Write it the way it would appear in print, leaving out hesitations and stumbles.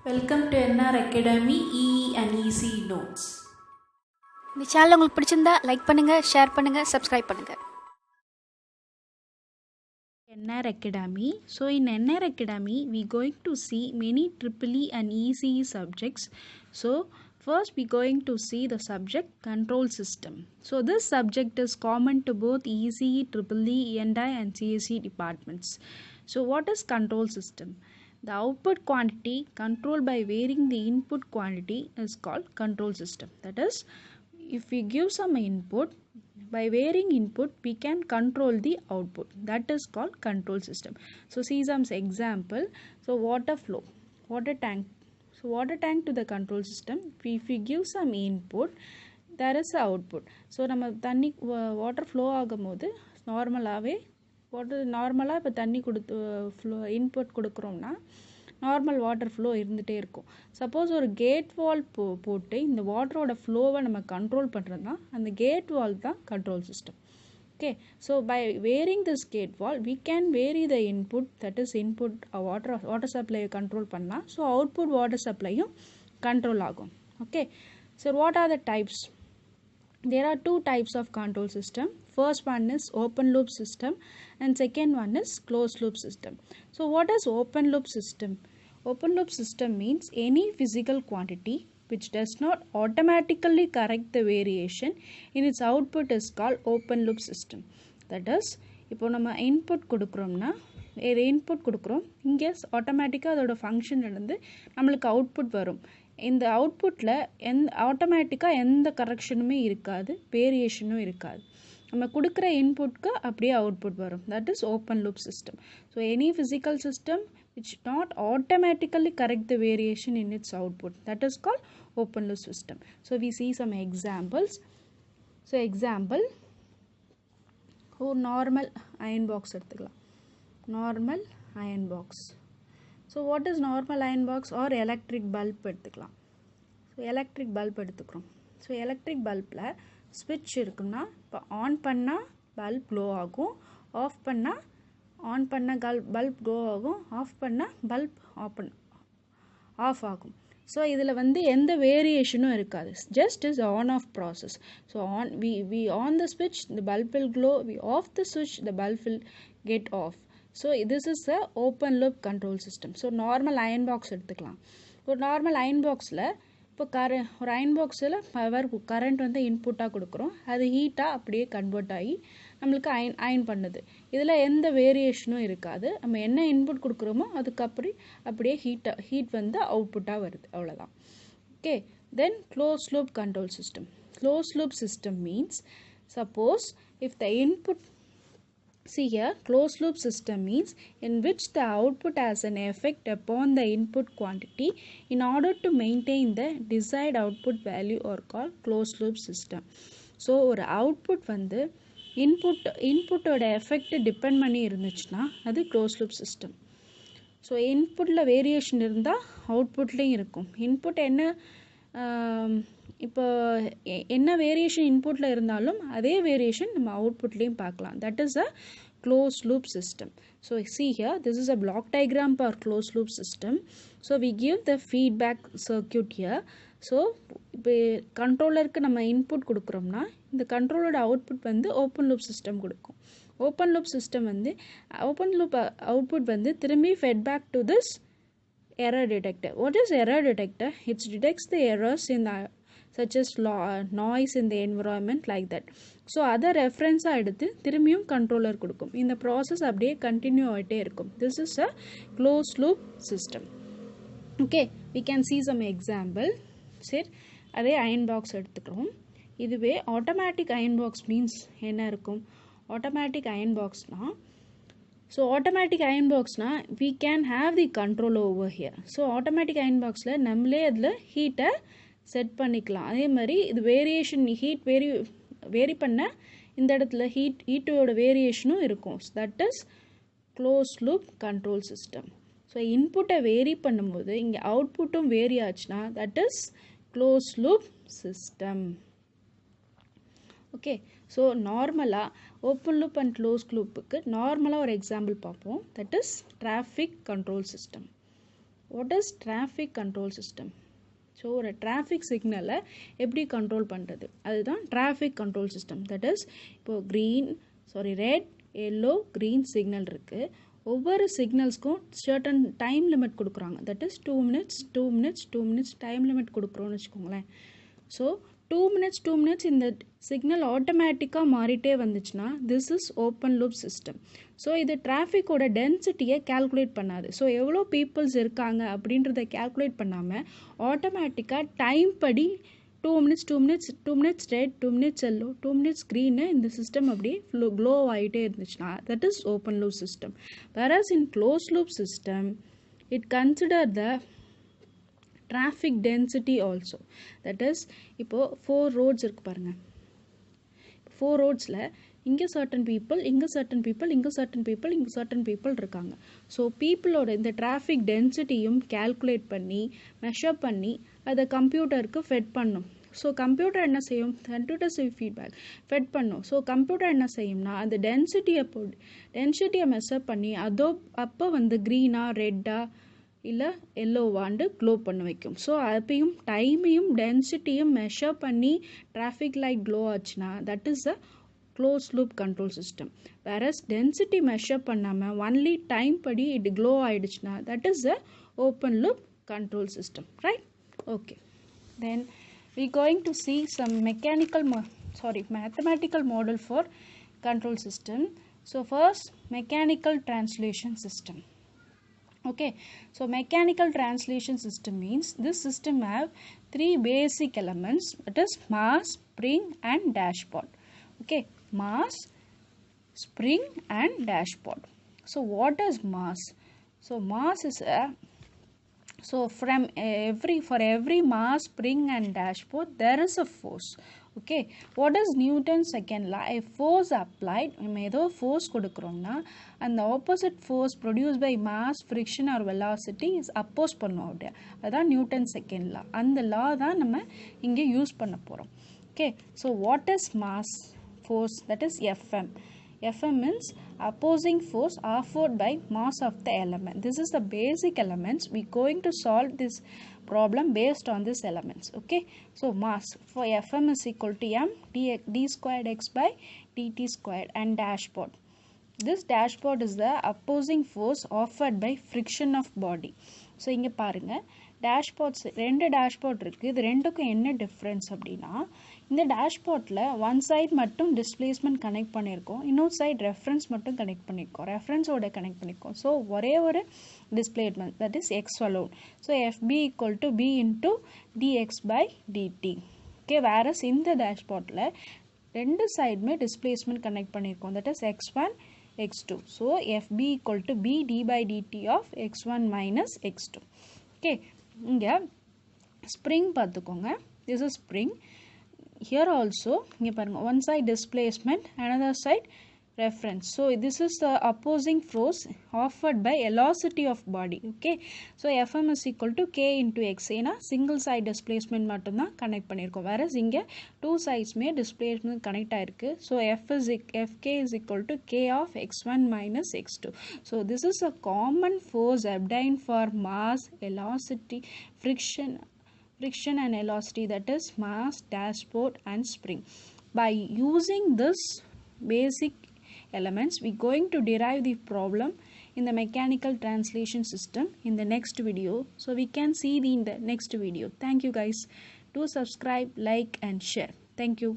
Welcome to NR Academy EE and EC Notes. இந்த channel உங்களுக்கு பிடிச்சிருந்தா லைக் பண்ணுங்கள், ஷேர் பண்ணுங்கள், சப்ஸ்கிரைப் பண்ணுங்கள். NR Academy. So in NR Academy, we going to see many EEE and ECE subjects. So first we going to see the subject control system. So this subject is common to both ECE, EEE, NI and CSE departments. So what is control system? The output quantity controlled by varying the input quantity is called control system. That is, if we give some input, by varying input we can control the output. That is called control system. So see some example. So water flow, water tank. So water tank to the control system, if we give some input, there is a output. So நம்ம தண்ணி water flow ஆகும்போது நார்மலாகவே நார்மலாக இப்போ தண்ணி கொடுத்து input கொடுக்குறோம்னா normal water flow இருந்துகிட்டே இருக்கும். சப்போஸ் ஒரு கேட் வால் போட்டு இந்த வாட்டரோட ஃப்ளோவை நம்ம கண்ட்ரோல் பண்ணுறதுனா அந்த கேட் வால் தான் control system. Okay, so by varying this gate valve we can vary the input, that is input water சப்ளையை கண்ட்ரோல் பண்ணலாம். ஸோ அவுட்புட் வாட்டர் சப்ளையும் கண்ட்ரோல் ஆகும். Okay, so what are the types? There are two types of control system. First one is open loop system and second one is closed loop system. So what is open loop system? Open loop system means any physical quantity which does not automatically correct the variation in its output is called open loop system. That is, இப்போ நம்ம input கொடுக்குறோம்னா வேறு input கொடுக்குறோம், இங்கே ஆட்டோமேட்டிக்காக அதோட function இருந்து நம்மளுக்கு output வரும். இந்த அவுட்புட்டில் ஆட்டோமேட்டிக்காக எந்த கரெக்ஷனுமே இருக்காது, வேரியேஷனும் இருக்காது. நம்ம கொடுக்குற இன்புட்க்கு அப்படியே அவுட்புட் வரும். That is open loop system. So any physical system which not automatically correct the variation in its output, that is called open loop system. So we see some examples. So example, normal iron box எடுத்துக்கலாம். Normal iron box. So what is normal iron box or electric bulb எடுத்துக்கலாம். So electric bulb எடுத்துக்கிறோம். So electric பல்பில் ஸ்விட்ச் இருக்குன்னா இப்போ on பண்ணால் bulb glow ஆகும், of பண்ணால் bulb glow ஆகும், ஆஃப் பண்ணால் பல்ப் ஆஃப் ஆகும். ஸோ இதில் எந்த வேரியேஷனும் இருக்காது, just is on off process. So we on the switch, the bulb will glow, we off the switch, the bulb will get off. So this is a open loop control system. So normal iron box எடுத்துக்கலாம். ஒரு normal iron பாக்ஸில் இப்போ ஒரு iron பாக்ஸில் current இன்புட்டாக கொடுக்குறோம், அது ஹீட்டாக அப்படியே கன்வெர்ட் ஆகி நம்மளுக்கு அயன் பண்ணுது. இதில் எந்த வேரியேஷனும் இருக்காது. நம்ம என்ன இன்புட் கொடுக்குறோமோ அதுக்கப்புறம் அப்படியே ஹீட் அவுட்புட்டாக வருது, அவ்வளோதான். Okay, then close loop control system. Close loop system means suppose if the input, see here, closed loop system means in which the output has an effect upon the input quantity in order to maintain the desired output value or called closed loop system. So ஒரு output இன்புட்டோட effect depend பண்ணி இருந்துச்சுன்னா அது close loop system. So இன்புட்டில் variation இருந்தால் அவுட்புட்லேயும் இருக்கும். Input இப்போ என்ன variation இன்புட்டில் இருந்தாலும் அதே வேரியேஷன் நம்ம அவுட்புட்லேயும் பார்க்கலாம். That is a close loop system. So see here, this is a block diagram for closed loop system. So we give the feedback circuit here. So இப்போ கண்ட்ரோலருக்கு நம்ம இன்புட் கொடுக்குறோம்னா இந்த கண்ட்ரோலோட அவுட்புட் ஓப்பன் லூப் சிஸ்டம் கொடுக்கும். Open loop system open loop output திரும்பி feedback to this error detector. What is error detector? It detects the errors in the such as noise in the environment, like that. So அதை ரெஃபரன்ஸாக எடுத்து திரும்பியும் controller கொடுக்கும். இந்த process அப்படியே continue ஆகிட்டே இருக்கும். This is a close loop system. Okay, we can see some example. சரி, அதே அயன் பாக்ஸ் எடுத்துக்கிறோம். இதுவே ஆட்டோமேட்டிக் அயன் பாக்ஸ் மீன்ஸ் என்ன இருக்கும்? ஆட்டோமேட்டிக் அயன் பாக்ஸ்னால், ஸோ ஆட்டோமேட்டிக் அயன் பாக்ஸ்னால் we can have the control over here. So automatic iron பாக்ஸில் நம்மளே அதில் ஹீட்டை செட் பண்ணிக்கலாம். அதே மாதிரி இது வேரியேஷன், ஹீட் வேரி பண்ண இந்த இடத்துல ஹீட்டோட வேரியேஷனும் இருக்கும். That is close loop control system. So இன்புட்டை வேரி பண்ணும்போது இங்கே அவுட்புட்டும் வேரி ஆச்சுன்னா that is close loop system. Okay, so நார்மலாக ஓப்பன் லூப் அண்ட் க்ளோஸ் லூப்புக்கு நார்மலாக ஒரு எக்ஸாம்பிள் பார்ப்போம். That is traffic control system. What is traffic control system? So ஒரு traffic சிக்னலை எப்படி கண்ட்ரோல் பண்ணுறது, அதுதான் traffic control system. That is இப்போது ரெட் எல்லோ க்ரீன் சிக்னல் இருக்குது. ஒவ்வொரு சிக்னல்ஸ்க்கும் சர்டன் டைம் லிமிட் கொடுக்குறாங்க. That is 2 minutes time limit கொடுக்குறோன்னு வச்சுக்கோங்களேன். ஸோ 2 minutes இந்த சிக்னல் ஆட்டோமேட்டிக்காக மாறிட்டே வந்துச்சுன்னா this is open loop system. So இது டிராஃபிக்கோட டென்சிட்டியை கேல்குலேட் பண்ணாது. ஸோ எவ்வளோ பீப்புள்ஸ் இருக்காங்க அப்படின்றத கேல்குலேட் பண்ணாமல் ஆட்டோமேட்டிக்காக டைம் படி 2 minutes red, 2 minutes yellow, 2 minutes க்ரீன்னு இந்த சிஸ்டம் அப்படியே க்ளோ ஆகிட்டே இருந்துச்சுன்னா that is open loop system. whereas in closed loop system it consider the traffic density also. that is இப்போது 4 roads இருக்கு பாருங்கள். 4 roadsல இங்கே certain people, இங்கே certain people, இங்கே certain people, இங்கே certain people இருக்காங்க. ஸோ பீப்புளோட இந்த டிராஃபிக் டென்சிட்டியும் கேல்குலேட் பண்ணி மெஷர் பண்ணி அதை கம்ப்யூட்டருக்கு ஃபெட் பண்ணும். ஸோ கம்ப்யூட்டர் என்ன செய்யும், கம்ப்யூட்டர் ஃபீட்பேக் ஃபெட் பண்ணும். ஸோ கம்ப்யூட்டர் என்ன செய்யும்னா அந்த டென்சிட்டியை மெஷர் பண்ணி அப்போ வந்து க்ரீனா ரெட்டா இல்லை எல்லோவாண்டு க்ளோ பண்ண வைக்கும். ஸோ அப்பையும் டைமையும் டென்சிட்டியும் மெஷர் பண்ணி டிராஃபிக் லைட் க்ளோ ஆச்சுன்னா that is a close loop control system. Whereas density measure பண்ணாமல் ஒன்லி டைம் படி இட் க்ளோ ஆகிடுச்சுன்னா that is a open loop control system, right? Okay, then we going to see some mathematical model for control system. So first, mechanical translation system. Okay, so mechanical translation system means this system have 3 basic elements, that is mass, spring and dashpot. Okay, mass, spring and dashpot. So what is mass? So mass is for every mass, spring and dashpot there is a force. Okay, what is Newton's second law? A force applied, நம்ம ஏதோ force கொடுக்குறோம்னா அந்த opposite force produced by mass, friction or velocity is oppose பண்ணும். அப்படியே அதான் Newton second law. அந்த லா தான் நம்ம இங்கே யூஸ் பண்ண போகிறோம். Okay, so what is mass force? That is Fm. Fm means opposing force offered by mass of the element. This is the basic elements. We going to solve this problem based on these elements. Okay, so mass for Fm is equal to m d squared x by dt squared, and dashpot. This dashpot is the opposing force offered by friction of body. So இங்கே பாருங்க, டேஷ்பாட்ஸ் 2 dashpot இருக்குது. இது ரெண்டுக்கும் என்ன difference அப்படின்னா, இந்த டேஷ்பாட்டில் one side மட்டும் displacement connect பண்ணியிருக்கோம், இன்னொரு சைட் ரெஃபரன்ஸ் மட்டும் கனெக்ட் பண்ணியிருக்கோம், ரெஃபரன்ஸோட கனெக்ட் பண்ணியிருக்கோம். ஸோ ஒரே ஒரு displacement, that is x alone. So FP equal to P into DX by DT. Okay, whereas இந்த டேஷ்பாட்டில் 2 சைடுமே டிஸ்பிளேஸ்மெண்ட் கனெக்ட் பண்ணியிருக்கோம், that is x1 x2. So fb equal to b d by dt of x1 minus x2. Okay, இங்கே spring பார்த்துக்கோங்க. This is spring. Here also இங்கே பாருங்க, one side displacement, another side reference. So this is the opposing force offered by velocity of body. Okay, so Fm is equal to k into x. ஏன்னா single side displacement மட்டும்தான் connect பண்ணியிருக்கோம், whereas இங்கே 2 sides-மே displacement connect ஆயிருக்கு. So Fk is equal to k of x1 minus x2. So this is a common force obtained for mass, velocity, friction and velocity, that is mass, dashpot and spring. By using this basic elements, we going to derive the problem in the mechanical translation system in the next video. So we can see in the next video. Thank you guys. Do subscribe, like and share. Thank you.